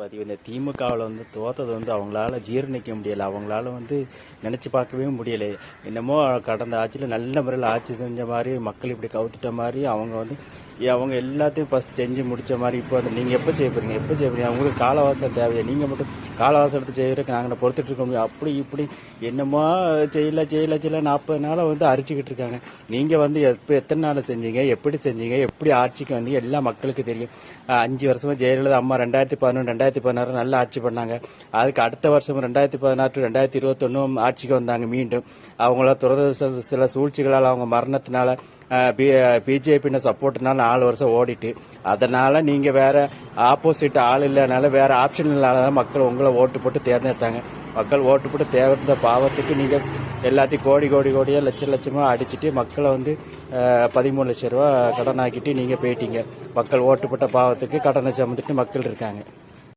பதிவு இந்த திமுகவில் தோத்தது அவங்களால ஜீரணிக்க முடியலை. அவங்களால நினச்சி பார்க்கவே முடியலை. என்னமோ கடந்த ஆட்சியில் நல்ல முறையில் ஆட்சி செஞ்ச மாதிரி, மக்கள் இப்படி கவுத்துட்ட மாதிரி அவங்க எல்லாத்தையும் ஃபஸ்ட் செஞ்சு முடித்த மாதிரி. இப்போ நீங்கள் எப்போ செய்ய போகிறீங்க? அவங்களுக்கு காலவாசம் தேவையா? நீங்கள் மட்டும் காலவாசம் எடுத்து செய்கிறதுக்கு நாங்கள் பொறுத்துட்டு இருக்க முடியும். அப்படி இப்படி என்னமோ செய்யல 40 நாளாக அரிச்சுக்கிட்டு இருக்காங்க. நீங்கள் எப்போ எத்தனை நாள் செஞ்சீங்க? எப்படி செஞ்சீங்க? எப்படி ஆட்சிக்கு எல்லாம் மக்களுக்கு தெரியும். 5 வருஷமா ஜெயலலிதா அம்மா 2011 2016 நல்ல ஆட்சி பண்ணாங்க. அதுக்கு அடுத்த வருஷம் 2016 2021 ஆட்சிக்கு வந்தாங்க. மீண்டும் அவங்கள துரதிருஷ்ட சில சூழ்ச்சிகளால், அவங்க மரணத்தினால, பிஜேபி சப்போர்ட்னால 4 வருஷம் ஓடிட்டு, அதனால நீங்க வேற ஆப்போசிட் ஆள் இல்லைனால, வேற ஆப்ஷன் இல்லாதான் மக்கள் உங்களை ஓட்டு போட்டு தேர்ந்தெடுத்தாங்க. மக்கள் ஓட்டு போட்டு தேர்ந்த பாவத்துக்கு நீங்க எல்லாத்தையும் கோடியா லட்சமா அடிச்சுட்டு மக்களை 13 லட்சம் ரூபா கடன் ஆக்கிட்டு நீங்க போயிட்டீங்க. மக்கள் ஓட்டு போட்ட பாவத்துக்கு கடனை சுமந்துட்டு மக்கள் இருக்காங்க.